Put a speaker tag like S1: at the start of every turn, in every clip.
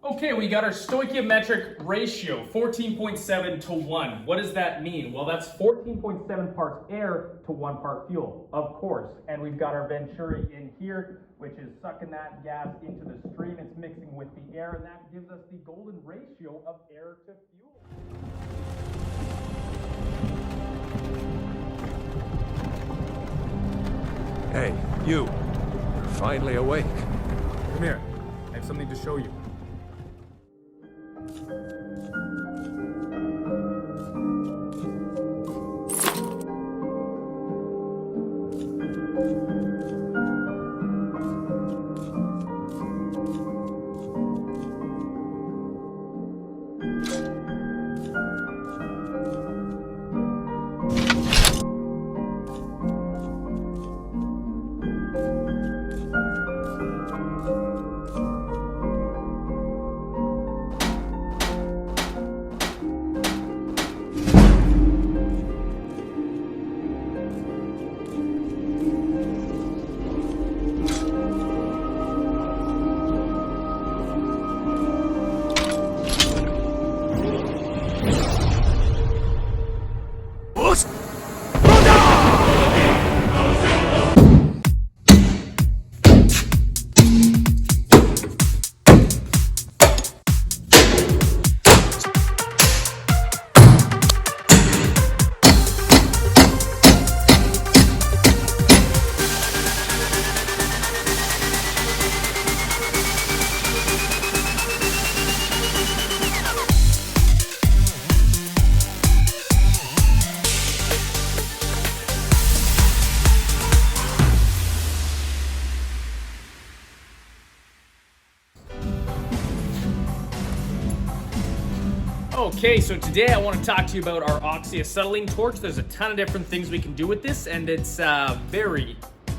S1: Okay, we got our stoichiometric ratio, 14.7 to 1. What does that mean? Well, that's 14.7 parts air to 1 part fuel, of course. And we've got our venturi in here, which is sucking that gas into the stream. It's mixing with the air, and that gives us the golden ratio of air to fuel.
S2: Hey, you. You're finally awake.
S1: Come here. I have something to show you. Okay, so today I want to talk to you about our oxyacetylene torch. There's a ton of different things we can do with this, and it's very,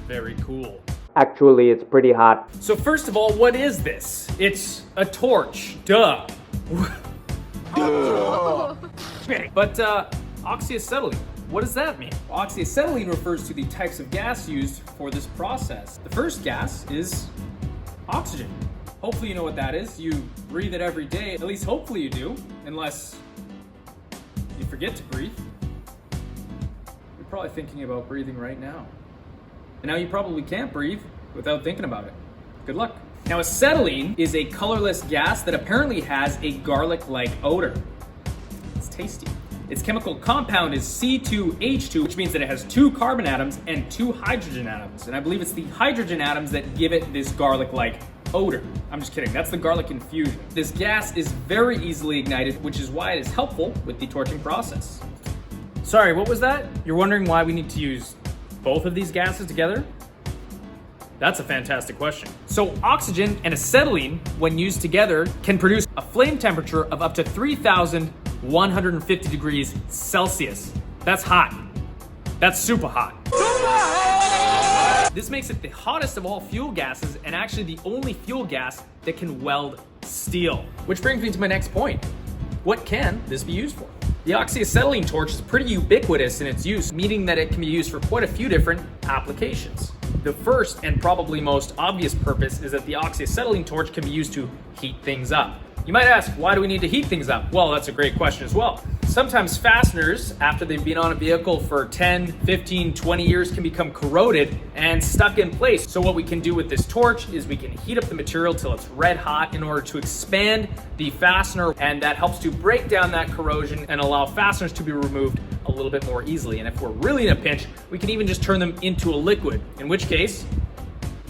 S1: very cool.
S3: Actually, it's pretty hot.
S1: So first of all, what is this? It's a torch. Duh. But oxyacetylene, what does that mean? Oxyacetylene refers to the types of gas used for this process. The first gas is oxygen. Hopefully you know what that is. You breathe it every day. At least hopefully you do, unless you forget to breathe. You're probably thinking about breathing right now. And now you probably can't breathe without thinking about it. Good luck. Now, acetylene is a colorless gas that apparently has a garlic-like odor. It's tasty. Its chemical compound is C2H2, which means that it has 2 carbon atoms and 2 hydrogen atoms. And I believe it's the hydrogen atoms that give it this garlic-like odor. I'm just kidding, that's the garlic infusion. This gas is very easily ignited, which is why it is helpful with the torching process. Sorry, what was that? You're wondering why we need to use both of these gases together? That's a fantastic question. So oxygen and acetylene, when used together, can produce a flame temperature of up to 3,150 degrees Celsius. That's hot. That's super hot. This makes it the hottest of all fuel gases and actually the only fuel gas that can weld steel. Which brings me to my next point. What can this be used for? The oxyacetylene torch is pretty ubiquitous in its use, meaning that it can be used for quite a few different applications. The first and probably most obvious purpose is that the oxyacetylene torch can be used to heat things up. You might ask, why do we need to heat things up? Well, that's a great question as well. Sometimes fasteners, after they've been on a vehicle for 10, 15, 20 years, can become corroded and stuck in place. So what we can do with this torch is we can heat up the material till it's red hot in order to expand the fastener, and that helps to break down that corrosion and allow fasteners to be removed a little bit more easily. And if we're really in a pinch, we can even just turn them into a liquid, in which case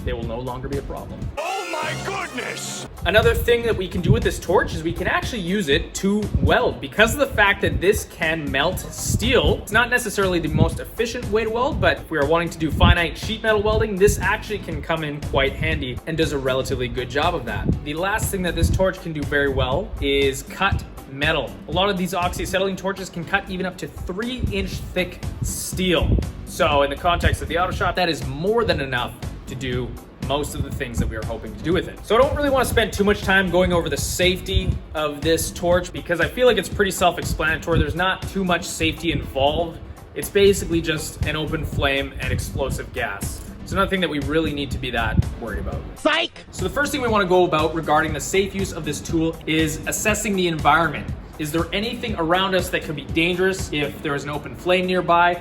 S1: they will no longer be a problem.
S2: Oh my goodness!
S1: Another thing that we can do with this torch is we can actually use it to weld. Because of the fact that this can melt steel, it's not necessarily the most efficient way to weld, but if we are wanting to do finite sheet metal welding, this actually can come in quite handy and does a relatively good job of that. The last thing that this torch can do very well is cut metal. A lot of these oxyacetylene torches can cut even up to 3-inch thick steel. So in the context of the auto shop, that is more than enough to do most of the things that we are hoping to do with it. So I don't really want to spend too much time going over the safety of this torch because I feel like it's pretty self-explanatory. There's not too much safety involved. It's basically just an open flame and explosive gas. It's another thing that we really need to be that worried about. Psych! So the first thing we want to go about regarding the safe use of this tool is assessing the environment. Is there anything around us that could be dangerous if there is an open flame nearby?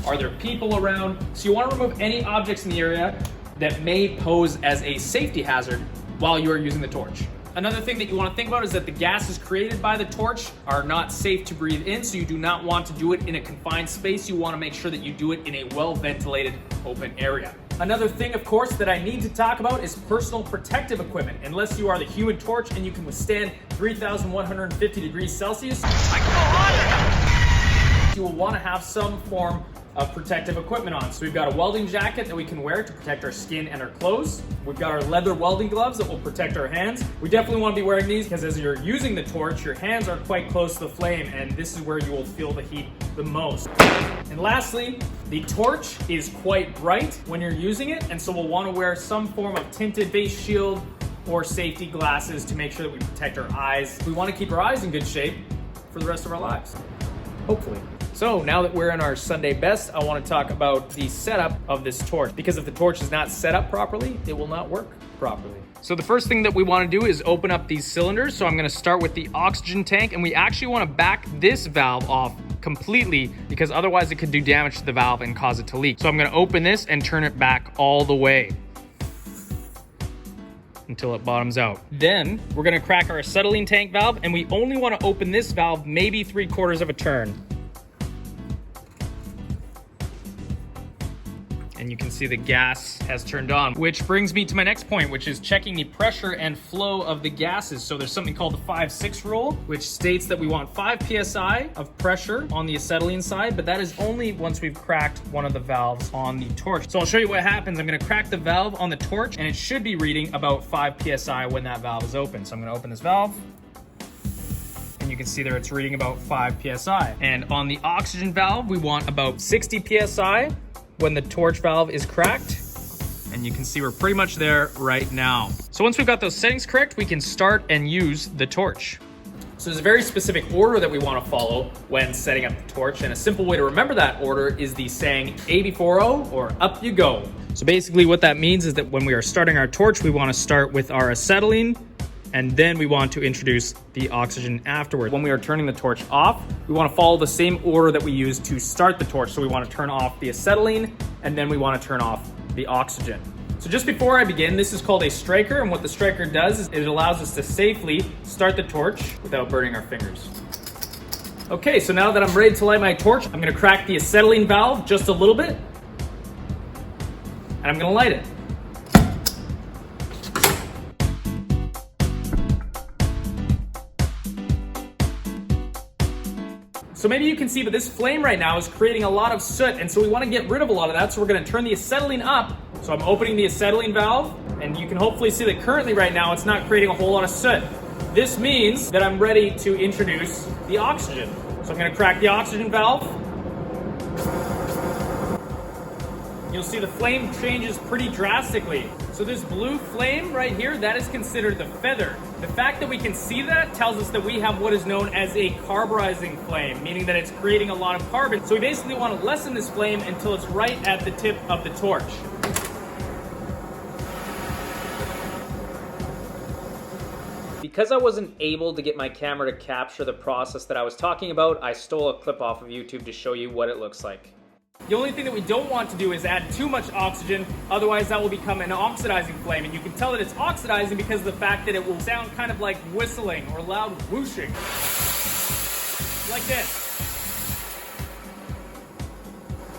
S1: Are there people around? So you want to remove any objects in the area that may pose as a safety hazard while you are using the torch. Another thing that you want to think about is that the gases created by the torch are not safe to breathe in, so you do not want to do it in a confined space. You want to make sure that you do it in a well-ventilated open area. Another thing, of course, that I need to talk about is personal protective equipment. Unless you are the Human Torch and you can withstand 3,150 degrees Celsius, you will want to have some form of protective equipment on. So we've got a welding jacket that we can wear to protect our skin and our clothes. We've got our leather welding gloves that will protect our hands. We definitely want to be wearing these because as you're using the torch, your hands are quite close to the flame, and this is where you will feel the heat the most. And lastly, the torch is quite bright when you're using it, and so we'll want to wear some form of tinted face shield or safety glasses to make sure that we protect our eyes. We want to keep our eyes in good shape for the rest of our lives, hopefully. So now that we're in our Sunday best, I want to talk about the setup of this torch, because if the torch is not set up properly, it will not work properly. So the first thing that we want to do is open up these cylinders. So I'm going to start with the oxygen tank, and we actually want to back this valve off completely because otherwise it could do damage to the valve and cause it to leak. So I'm going to open this and turn it back all the way until it bottoms out. Then we're going to crack our acetylene tank valve, and we only want to open this valve maybe 3/4 of a turn. And you can see the gas has turned on, which brings me to my next point, which is checking the pressure and flow of the gases. So there's something called the 5-6 rule, which states that we want 5 psi of pressure on the acetylene side, but that is only once we've cracked one of the valves on the torch. So I'll show you what happens. I'm gonna crack the valve on the torch, and it should be reading about 5 psi when that valve is open. So I'm gonna open this valve, and you can see there it's reading about 5 psi. And on the oxygen valve, we want about 60 psi when the torch valve is cracked, and you can see we're pretty much there right now. So once we've got those settings correct, we can start and use the torch. So there's a very specific order that we want to follow when setting up the torch, and a simple way to remember that order is the saying A before O, or up you go. So basically what that means is that when we are starting our torch, we want to start with our acetylene, and then we want to introduce the oxygen afterward. When we are turning the torch off, we want to follow the same order that we use to start the torch. So we want to turn off the acetylene, and then we want to turn off the oxygen. So just before I begin, this is called a striker, and what the striker does is it allows us to safely start the torch without burning our fingers. Okay, so now that I'm ready to light my torch, I'm gonna crack the acetylene valve just a little bit, and I'm gonna light it. So maybe you can see, but this flame right now is creating a lot of soot, and so we want to get rid of a lot of that, so we're going to turn the acetylene up. So I'm opening the acetylene valve, and you can hopefully see that currently right now it's not creating a whole lot of soot. This means that I'm ready to introduce the oxygen. So I'm going to crack the oxygen valve. You'll see the flame changes pretty drastically. So this blue flame right here, that is considered the feather. The fact that we can see that tells us that we have what is known as a carburizing flame, meaning that it's creating a lot of carbon. So we basically want to lessen this flame until it's right at the tip of the torch. Because I wasn't able to get my camera to capture the process that I was talking about, I stole a clip off of YouTube to show you what it looks like. The only thing that we don't want to do is add too much oxygen, otherwise that will become an oxidizing flame, and you can tell that it's oxidizing because of the fact that it will sound kind of like whistling or loud whooshing. Like this.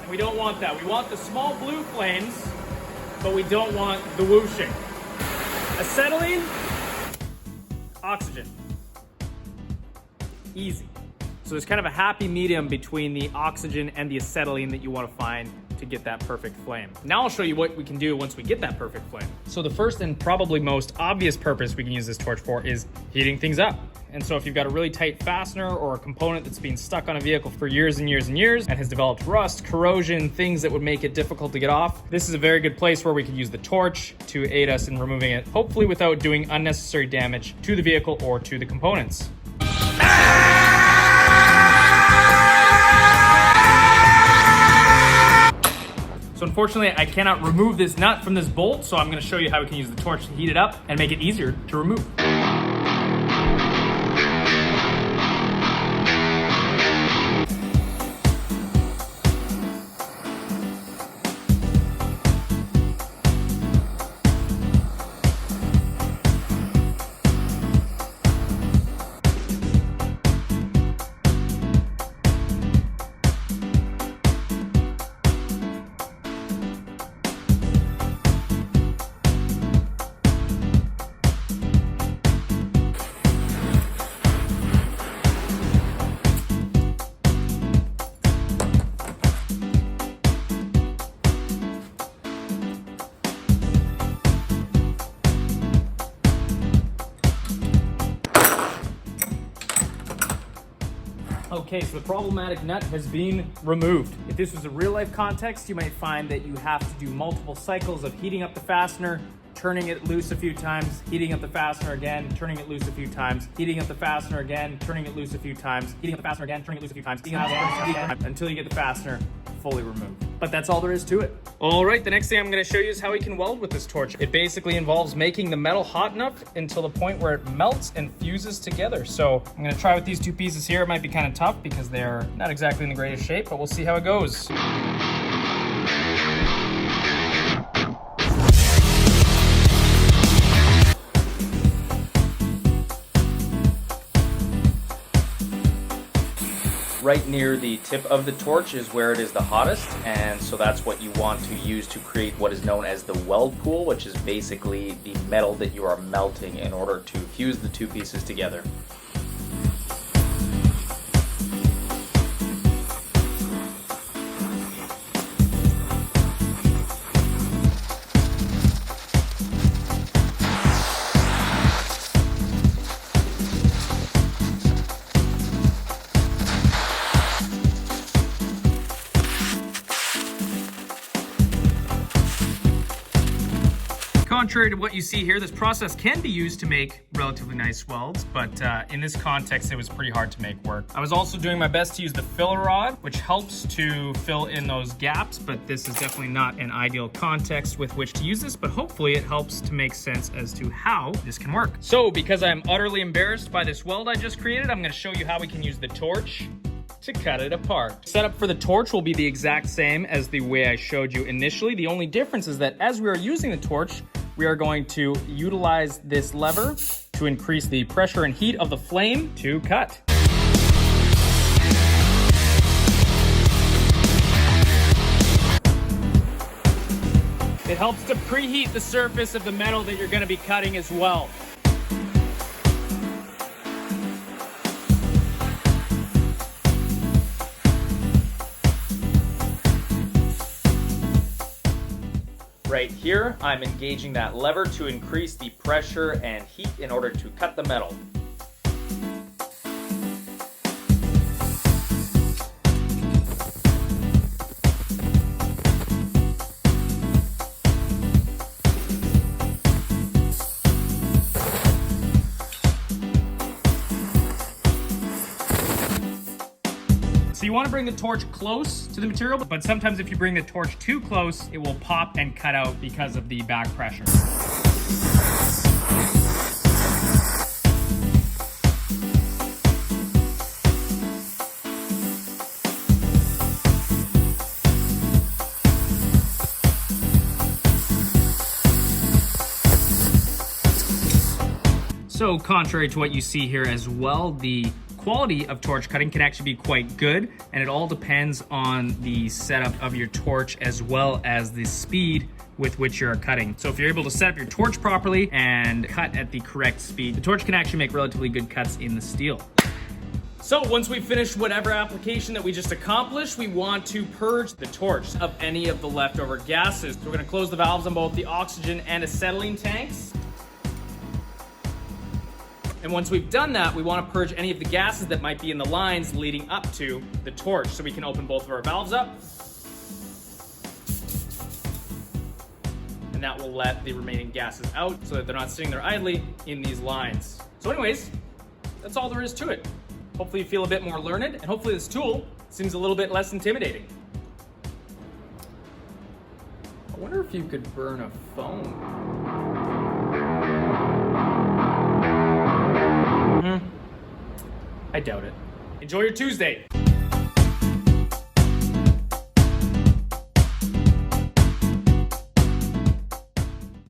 S1: And we don't want that. We want the small blue flames, but we don't want the whooshing. Acetylene, oxygen. Easy. So there's kind of a happy medium between the oxygen and the acetylene that you want to find to get that perfect flame. Now I'll show you what we can do once we get that perfect flame. So the first and probably most obvious purpose we can use this torch for is heating things up. And so if you've got a really tight fastener or a component that's been stuck on a vehicle for years and years and years and has developed rust, corrosion, things that would make it difficult to get off, this is a very good place where we could use the torch to aid us in removing it, hopefully without doing unnecessary damage to the vehicle or to the components. So So unfortunately, I cannot remove this nut from this bolt, so I'm gonna show you how we can use the torch to heat it up and make it easier to remove. Okay, so the problematic nut has been removed. If this was a real life context, you might find that you have to do multiple cycles of heating up the fastener, turning it loose a few times, heating up the fastener again, turning it loose a few times, heating up the fastener again, turning it loose a few times, heating up the fastener again, turning it loose a few times, heating up the fastener again, until you get the fastener fully removed. But that's all there is to it. All right, the next thing I'm gonna show you is how we can weld with this torch. It basically involves making the metal hot enough until the point where it melts and fuses together. So I'm gonna try with these two pieces here. It might be kind of tough because they're not exactly in the greatest shape, but we'll see how it goes. Right near the tip of the torch is where it is the hottest, and so that's what you want to use to create what is known as the weld pool, which is basically the metal that you are melting in order to fuse the two pieces together. Contrary to what you see here, this process can be used to make relatively nice welds, but in this context, it was pretty hard to make work. I was also doing my best to use the filler rod, which helps to fill in those gaps, but this is definitely not an ideal context with which to use this, but hopefully it helps to make sense as to how this can work. So because I'm utterly embarrassed by this weld I just created, I'm gonna show you how we can use the torch to cut it apart. Setup for the torch will be the exact same as the way I showed you initially. The only difference is that as we are using the torch, we are going to utilize this lever to increase the pressure and heat of the flame to cut. It helps to preheat the surface of the metal that you're going to be cutting as well. Right here, I'm engaging that lever to increase the pressure and heat in order to cut the metal. So you want to bring the torch close to the material, but sometimes if you bring the torch too close, it will pop and cut out because of the back pressure. So contrary to what you see here as well, the quality of torch cutting can actually be quite good, and it all depends on the setup of your torch as well as the speed with which you're cutting. So if you're able to set up your torch properly and cut at the correct speed, the torch can actually make relatively good cuts in the steel. So once we've finished whatever application that we just accomplished, we want to purge the torch of any of the leftover gases. So we're gonna close the valves on both the oxygen and acetylene tanks. And once we've done that, we want to purge any of the gases that might be in the lines leading up to the torch. So we can open both of our valves up. And that will let the remaining gases out so that they're not sitting there idly in these lines. So anyways, that's all there is to it. Hopefully you feel a bit more learned, and hopefully this tool seems a little bit less intimidating. wonder if you could burn a phone. I doubt it. Enjoy your Tuesday.